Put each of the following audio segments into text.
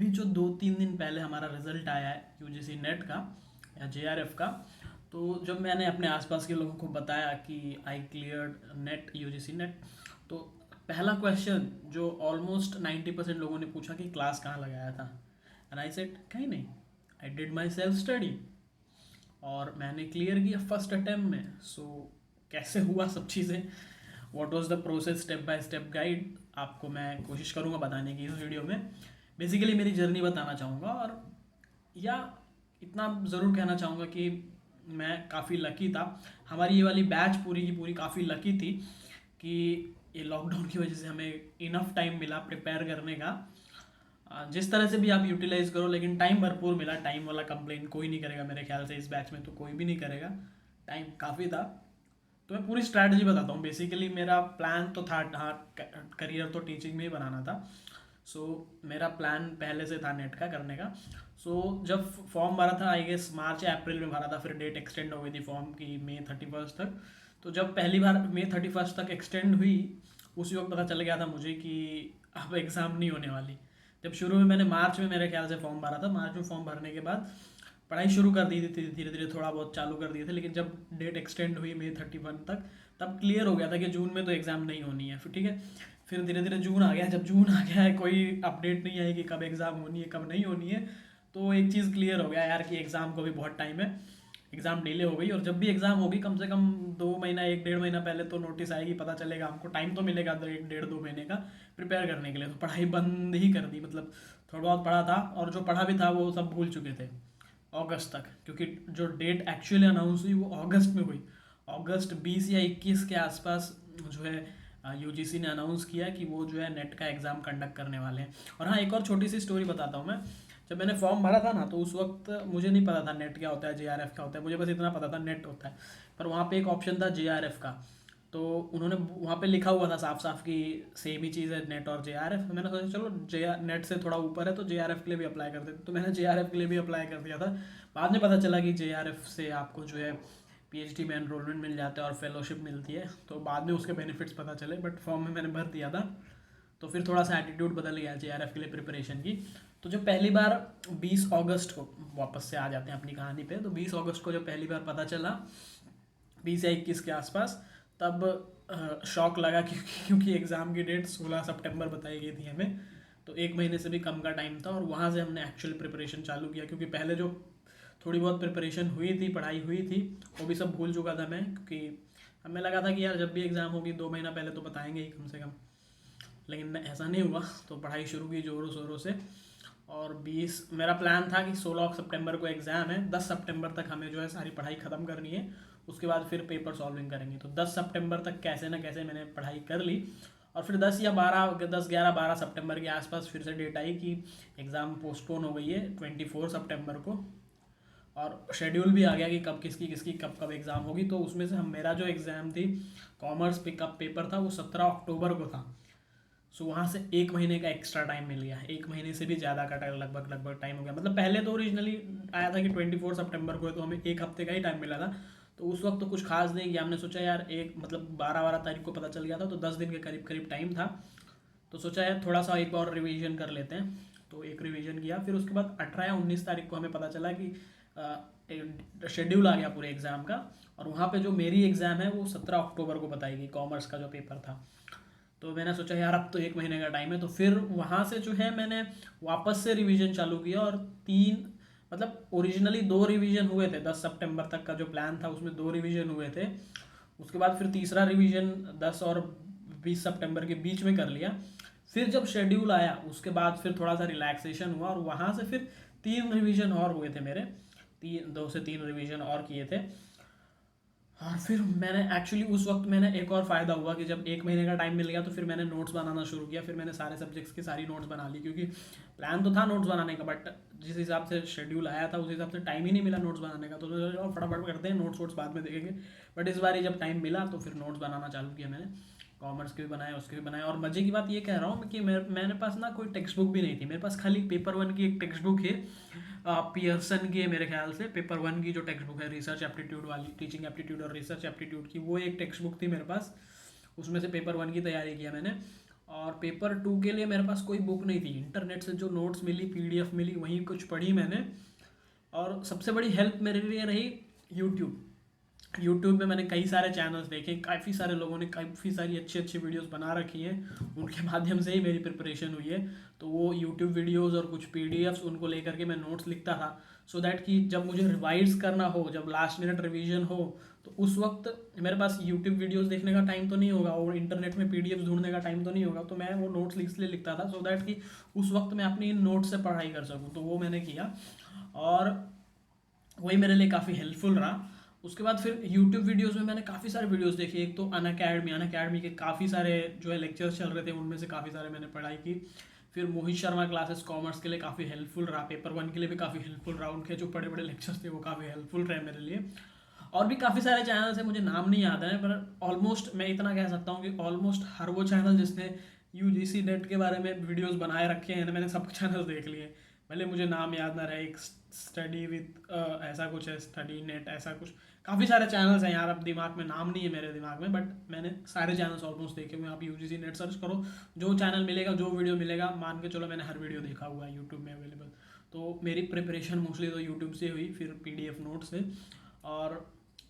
अभी जो 2-3 दिन पहले हमारा रिजल्ट आया है यूजीसी नेट का या जेआरएफ का, तो जब मैंने अपने आसपास के लोगों को बताया कि आई क्लियर्ड नेट यूजीसी नेट, तो पहला क्वेश्चन जो ऑलमोस्ट 90% लोगों ने पूछा कि क्लास कहाँ लगाया था। एंड आई सेड कहीं नहीं, I did my self study और मैंने क्लियर किया फर्स्ट अटेम्प्ट में। सो कैसे हुआ सब चीज़ें, what was the process, step by step guide आपको मैं कोशिश करूँगा बताने की इस वीडियो में। बेसिकली मेरी जर्नी बताना चाहूँगा, और या इतना ज़रूर कहना चाहूँगा कि मैं काफ़ी लकी था। हमारी ये वाली बैच पूरी की पूरी काफ़ी लकी थी कि ये लॉकडाउन की वजह से हमें इनफ टाइम मिला प्रिपेयर करने का। जिस तरह से भी आप यूटिलाइज करो, लेकिन टाइम भरपूर मिला। टाइम वाला कंप्लेन कोई नहीं करेगा मेरे ख्याल से, इस बैच में तो कोई भी नहीं करेगा। टाइम काफ़ी था। तो मैं पूरी स्ट्रैटेजी बताता हूँ। बेसिकली मेरा प्लान तो था, हाँ, करियर तो टीचिंग में ही बनाना था। सो मेरा प्लान पहले से था नेट का करने का। सो जब फॉर्म भरा था, आई गेस मार्च या अप्रैल में भरा था, फिर डेट एक्सटेंड हो गई थी फॉर्म की मई 31 तक। तो जब पहली बार मई 31 तक एक्सटेंड हुई, उसी वक्त पता चल गया था मुझे कि अब एग्ज़ाम नहीं होने वाली। जब शुरू में मैंने मार्च में मेरे ख्याल से फॉर्म भरा था, मार्च में फॉर्म भरने के बाद पढ़ाई शुरू कर दी थी, धीरे धीरे थोड़ा बहुत चालू कर दिए थे। लेकिन जब डेट एक्सटेंड हुई मई 31 तक, तब क्लियर हो गया था कि जून में तो एग्ज़ाम नहीं होनी है। फिर ठीक है, फिर धीरे धीरे जून आ गया। जब जून आ गया है, कोई अपडेट नहीं आई कि कब एग्ज़ाम होनी है कब नहीं होनी है, तो एक चीज़ क्लियर हो गया यार कि एग्ज़ाम को भी बहुत टाइम है। एग्ज़ाम डिले हो गई, और जब भी एग्ज़ाम होगी कम से कम 2 महीना 1-1.5 महीना पहले तो नोटिस आएगी, पता चलेगा हमको, टाइम तो मिलेगा 1-1.5-2 महीने का प्रिपेयर करने के लिए। तो पढ़ाई बंद ही कर दी, मतलब थोड़ा बहुत पढ़ा था, और जो पढ़ा भी था वो सब भूल चुके थे अगस्त तक, क्योंकि जो डेट एक्चुअली अनाउंस हुई वो अगस्त में हुई। अगस्त 20 या 21 के आसपास जो है यूजीसी ने अनाउंस किया कि वो जो है नेट का एग्ज़ाम कंडक्ट करने वाले हैं। और हाँ, एक और छोटी सी स्टोरी बताता हूँ मैं। जब मैंने फॉर्म भरा था ना, तो उस वक्त मुझे नहीं पता था नेट क्या होता है, जेआरएफ क्या होता है। मुझे बस इतना पता था नेट होता है, पर वहाँ पे एक ऑप्शन था जेआरएफ का। तो उन्होंने वहाँ पे लिखा हुआ था साफ साफ कि सेम ही चीज़ है नेट और जेआरएफ। मैंने सोचा चलो जे नेट से थोड़ा ऊपर है तो जेआरएफ के लिए भी अप्लाई कर देते, तो मैंने जेआरएफ के लिए भी अप्लाई कर दिया था। बाद में पता चला कि जेआरएफ से आपको जो है पीएचडी में एनरोलमेंट मिल जाता है और फेलोशिप मिलती है, तो बाद में उसके बेनिफिट्स पता चले। बट फॉर्म में मैंने भर दिया था, तो फिर थोड़ा सा एटीट्यूड बदल गया जेआरएफ के लिए प्रिपरेशन की। तो जब पहली बार 20 अगस्त को, वापस से आ जाते हैं अपनी कहानी पे, तो 20 अगस्त को जब पहली बार पता चला, 20 या 21 के आसपास, तब शॉक लगा क्योंकि एग्ज़ाम की डेट 16 सितंबर बताई गई थी हमें। तो 1 महीने से भी कम का टाइम था, और वहाँ से हमने एक्चुअल प्रिपरेशन चालू किया। क्योंकि पहले जो थोड़ी बहुत प्रिपरेशन हुई थी, पढ़ाई हुई थी, वो भी सब भूल चुका था मैं। क्योंकि हमें लगा था कि यार जब भी एग्ज़ाम होगी 2 महीना पहले तो बताएंगे ही कम से कम, लेकिन ऐसा नहीं हुआ। तो पढ़ाई शुरू की ज़ोरों शोरों से, और 20 मेरा प्लान था कि 16 सितंबर को एग्ज़ाम है, 10 सितंबर तक हमें जो है सारी पढ़ाई ख़त्म करनी है, उसके बाद फिर पेपर सॉल्विंग करेंगे। तो 10 सितंबर तक कैसे ना कैसे मैंने पढ़ाई कर ली, और फिर 10 11 12 सितंबर के आसपास फिर से डेट आई कि एग्ज़ाम पोस्टपोन हो गई है 24 सितंबर को, और शेड्यूल भी आ गया कि कब किसकी किसकी कब कब एग्ज़ाम होगी। तो उसमें से मेरा जो एग्ज़ाम थी कॉमर्स पिकअप पेपर था, वो 17 अक्टूबर को था। सो वहाँ से 1 महीने का एक्स्ट्रा टाइम मिल गया, 1 महीने से भी ज़्यादा का लगभग टाइम हो गया। मतलब पहले तो ओरिजिनली आया था कि 24 सितंबर को है, तो हमें 1 हफ्ते का ही टाइम मिला था। तो उस वक्त तो कुछ खास नहीं किया, हमने सोचा यार एक मतलब 12 तारीख को पता चल गया था, तो 10 दिन के करीब करीब टाइम था। तो सोचा यार थोड़ा सा एक और रिवीजन कर लेते हैं, तो एक रिवीजन किया। फिर उसके बाद 18 या 19 तारीख को हमें पता चला कि शेड्यूल आ गया पूरे एग्ज़ाम का, और वहाँ पे जो मेरी एग्ज़ाम है वो 17 अक्टूबर को बताएगी, कॉमर्स का जो पेपर था। तो मैंने सोचा यार अब तो 1 महीने का टाइम है। तो फिर वहाँ से जो है मैंने वापस से रिवीजन चालू किया, और 3 मतलब ओरिजिनली 2 रिवीजन हुए थे। 10 सितंबर तक का जो प्लान था उसमें 2 रिवीजन हुए थे। उसके बाद फिर तीसरा रिवीजन 10 और 20 सितंबर के बीच में कर लिया। फिर जब शेड्यूल आया उसके बाद फिर थोड़ा सा रिलैक्सेशन हुआ, और वहाँ से फिर 3 रिवीजन और हुए थे मेरे, 2 से 3 रिवीजन और किए थे। और फिर मैंने एक्चुअली उस वक्त मैंने एक और फ़ायदा हुआ कि जब 1 महीने का टाइम मिल गया, तो फिर मैंने नोट्स बनाना शुरू किया। फिर मैंने सारे सब्जेक्ट्स की सारी नोट्स बना ली, क्योंकि प्लान तो था नोट्स बनाने का, बट जिस हिसाब से शेड्यूल आया था उस हिसाब से टाइम ही नहीं मिला नोट्स बनाने का। तो फटाफट करते हैं, नोट्स वोट्स बाद में देखेंगे। बट इस बार जब टाइम मिला तो फिर नोट्स बनाना चालू किया मैंने। कॉमर्स के भी बनाए, उसके भी बनाए। और मज़े की बात ये कह रहा हूँ कि मेरे पास ना कोई टेक्स्ट बुक भी नहीं थी। मेरे पास खाली पेपर 1 की एक टेक्स्ट बुक है, पियर्सन की है मेरे ख्याल से। पेपर 1 की जो टेक्स्ट बुक है रिसर्च एप्टीट्यूड वाली, टीचिंग एप्टीट्यूड और रिसर्च एप्टीट्यूड की, वो एक टेक्स्ट बुक थी मेरे पास। उसमें से पेपर 1 की तैयारी किया मैंने। और पेपर 2 के लिए मेरे पास कोई बुक नहीं थी, इंटरनेट से जो नोट्स मिली, पीडीएफ मिली, वहीं कुछ पढ़ी मैंने। और सबसे बड़ी हेल्प मेरे लिए रही यूट्यूब। यूट्यूब में मैंने कई सारे चैनल्स देखे, काफ़ी सारे लोगों ने काफ़ी सारी अच्छी अच्छी वीडियोस बना रखी हैं, उनके माध्यम से ही मेरी प्रिपरेशन हुई है। तो वो यूट्यूब वीडियोस और कुछ पीडीएफ्स उनको लेकर के मैं नोट्स लिखता था, सो दैट कि जब मुझे रिवाइज करना हो, जब लास्ट मिनट रिवीजन हो, तो उस वक्त मेरे पास यूट्यूब वीडियोस देखने का टाइम तो नहीं होगा और इंटरनेट में पीडीएफ्स ढूंढने का टाइम तो नहीं होगा, तो मैं वो नोट्स इसलिए लिखता था सो दैट कि उस वक्त मैं अपनी इन नोट्स से पढ़ाई कर सकूँ। तो वो मैंने किया और वही मेरे लिए काफ़ी हेल्पफुल रहा। उसके बाद फिर यूट्यूब वीडियोस में मैंने काफ़ी सारे वीडियोस देखे। एक तो अनअकैडमी के काफ़ी सारे जो है लेक्चर्स चल रहे थे, उनमें से काफ़ी सारे मैंने पढ़ाई की। फिर मोहित शर्मा क्लासेस कॉमर्स के लिए काफ़ी हेल्पफुल रहा, पेपर 1 के लिए भी काफ़ी हेल्पफुल रहा, उनके जो बड़े बड़े लेक्चर्स थे वो काफ़ी हेल्पफुल रहे मेरे लिए। और भी काफ़ी सारे चैनल्स हैं, मुझे नाम नहीं याद है, पर ऑलमोस्ट मैं इतना कह सकता हूँ कि ऑलमोस्ट हर वो चैनल जिसने यूजीसी नेट के बारे में वीडियोस बनाए रखे हैं, मैंने सब चैनल देख लिए। भले मुझे नाम याद ना रहे, एक स्टडी विथ ऐसा कुछ है, स्टडी नेट ऐसा कुछ, काफ़ी सारे चैनल्स हैं यार, अब दिमाग में नाम नहीं है मेरे दिमाग में, बट मैंने सारे चैनल्स ऑलमोस्ट देखे हुए हैं। आप यूजीसी नेट सर्च करो, जो चैनल मिलेगा, जो वीडियो मिलेगा, मान के चलो मैंने हर वीडियो देखा हुआ है यूट्यूब में अवेलेबल। तो मेरी प्रिपरेशन मोस्टली तो यूट्यूब से हुई, फिर पीडीएफ नोट से। और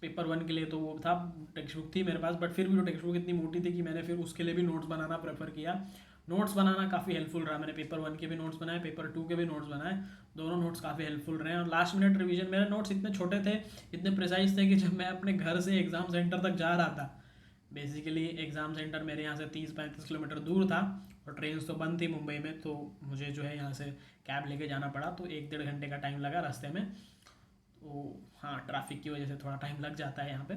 पेपर 1 के लिए तो वो था, टेक्स्ट बुक थी मेरे पास, बट फिर भी वो टेक्स्ट बुक इतनी मोटी थी कि मैंने फिर उसके लिए भी नोट्स बनाना प्रेफर किया। नोट्स बनाना काफ़ी हेल्पफुल रहा, मैंने पेपर 1 के भी नोट्स बनाए, पेपर 2 के भी नोट्स बनाए, दोनों नोट्स काफ़ी हेल्पफुल रहे। और लास्ट मिनट रिवीजन, मेरे नोट्स इतने छोटे थे, इतने प्रिसाइज थे कि जब मैं अपने घर से एग्ज़ाम सेंटर तक जा रहा था, बेसिकली एग्ज़ाम सेंटर मेरे यहाँ से 30-35 किलोमीटर दूर था और ट्रेन तो बंद थी मुंबई में, तो मुझे जो है यहाँ से कैब लेके जाना पड़ा, तो 1-1.5 घंटे का टाइम लगा रास्ते में। तो हाँ, ट्रैफिक की वजह से थोड़ा टाइम लग जाता है यहाँ पे।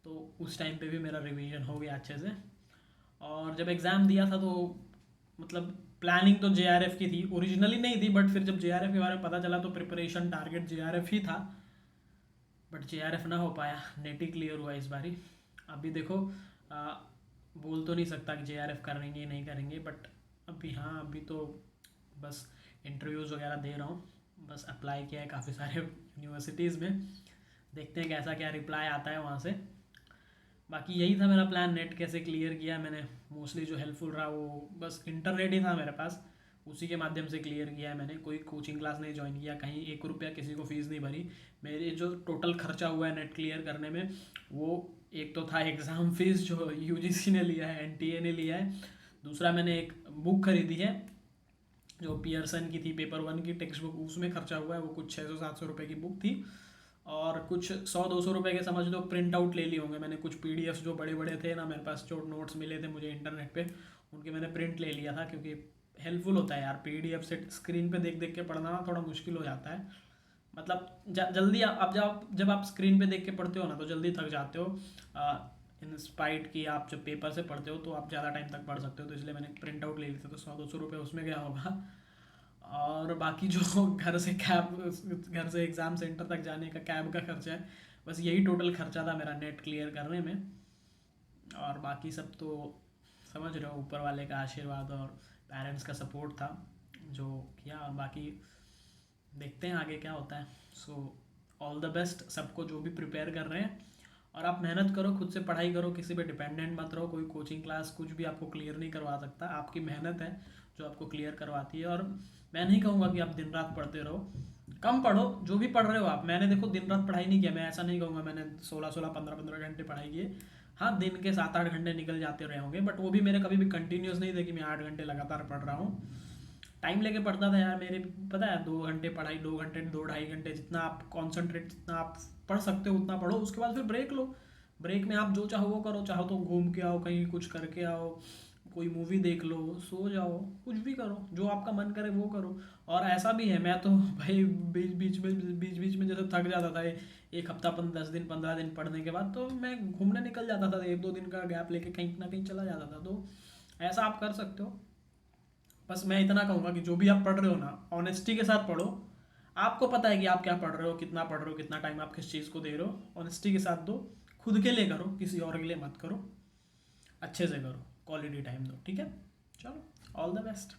तो उस टाइम पे भी मेरा रिवीजन हो गया अच्छे से। और जब एग्ज़ाम दिया था तो मतलब प्लानिंग तो जेआरएफ की थी, ओरिजिनली नहीं थी, बट फिर जब जेआरएफ के बारे में पता चला तो प्रिपरेशन टारगेट जेआरएफ ही था, बट जेआरएफ ना हो पाया, नेट ही क्लियर हुआ इस बारी। अभी देखो, आ, बोल तो नहीं सकता कि जेआरएफ करेंगे नहीं करेंगे, बट अभी हाँ, अभी तो बस इंटरव्यूज़ वगैरह दे रहा हूँ, बस अप्लाई किया है काफ़ी सारे यूनिवर्सिटीज़ में, देखते हैं कैसा क्या रिप्लाई आता है वहाँ से। बाकी यही था मेरा प्लान, नेट कैसे क्लियर किया मैंने। मोस्टली जो हेल्पफुल रहा वो बस इंटरनेट ही था मेरे पास, उसी के माध्यम से क्लियर किया है मैंने। कोई कोचिंग क्लास नहीं ज्वाइन किया, कहीं 1 रुपया किसी को फीस नहीं भरी। मेरे जो टोटल खर्चा हुआ है नेट क्लियर करने में, वो एक तो था एग्ज़ाम फीस जो यूजीसी ने लिया है, एनटीए ने लिया है, दूसरा मैंने एक बुक खरीदी है जो पियर्सन की थी, पेपर 1 की टेक्स्ट बुक, उसमें खर्चा हुआ है, वो कुछ 600-700 रुपये की बुक थी। और कुछ 100-200 रुपये के समझ लो प्रिंट आउट ले लिए होंगे मैंने, कुछ पीडीएफ जो बड़े बड़े थे ना मेरे पास, जो नोट्स मिले थे मुझे इंटरनेट पे, उनके मैंने प्रिंट ले लिया था, क्योंकि हेल्पफुल होता है यार, पीडीएफ से स्क्रीन पे देख देख के पढ़ना ना थोड़ा मुश्किल हो जाता है। मतलब जल्दी आप जब आप स्क्रीन पे देख के पढ़ते हो ना तो जल्दी थक जाते हो, इन स्पाइट की आप जब पेपर से पढ़ते हो तो आप ज़्यादा टाइम तक पढ़ सकते हो, तो इसलिए मैंने प्रिंट आउट ले लिए थे, तो 100-200 रुपये उसमें गया होगा। और बाकी जो घर से एग्ज़ाम सेंटर तक जाने का कैब का खर्चा है, बस यही टोटल खर्चा था मेरा नेट क्लियर करने में। और बाकी सब तो समझ रहे हो, ऊपर वाले का आशीर्वाद और पेरेंट्स का सपोर्ट था जो किया, और बाकी देखते हैं आगे क्या होता है। सो ऑल द बेस्ट सबको जो भी प्रिपेयर कर रहे हैं, और आप मेहनत करो, खुद से पढ़ाई करो, किसी पे डिपेंडेंट मत रहो, कोई कोचिंग क्लास कुछ भी आपको क्लियर नहीं करवा सकता, आपकी मेहनत है जो आपको क्लियर करवाती है। और मैं नहीं कहूँगा कि आप दिन रात पढ़ते रहो, कम पढ़ो, जो भी पढ़ रहे हो आप। मैंने देखो दिन रात पढ़ाई नहीं किया, मैं ऐसा नहीं कहूँगा मैंने 16-16, 15-15 घंटे पढ़ाई किए। हाँ, दिन के 7-8 घंटे निकल जाते रहे होंगे, बट वो भी मेरे कभी भी कंटिन्यूस नहीं थे कि मैं 8 घंटे लगातार पढ़ रहा हूँ। टाइम लेके पढ़ता था यार, मेरे पता है 2 घंटे पढ़ाई, 2 घंटे 2-2.5 घंटे, जितना आप कॉन्सेंट्रेट, जितना आप पढ़ सकते हो उतना पढ़ो, उसके बाद फिर ब्रेक लो। ब्रेक में आप जो चाहो वो करो, चाहो तो घूम के आओ, कहीं कुछ करके आओ, कोई मूवी देख लो, सो जाओ, कुछ भी करो, जो आपका मन करे वो करो। और ऐसा भी है, मैं तो भाई बीच बीच में जैसे थक जाता था, एक हफ्ता 10 दिन 15 दिन पढ़ने के बाद, तो मैं घूमने निकल जाता था, 1-2 दिन का गैप लेके कहीं ना कहीं चला जाता था। तो ऐसा आप कर सकते हो। बस मैं इतना कहूँगा कि जो भी आप पढ़ रहे हो ना, ऑनेस्टी के साथ पढ़ो। आपको पता है कि आप क्या पढ़ रहे हो, कितना पढ़ रहे हो, कितना टाइम आप किस चीज़ को दे रहे हो, ऑनेस्टी के साथ दो। खुद के लिए करो, किसी और के लिए मत करो, अच्छे से करो, क्वालिटी टाइम दो, ठीक है। चलो, ऑल द बेस्ट।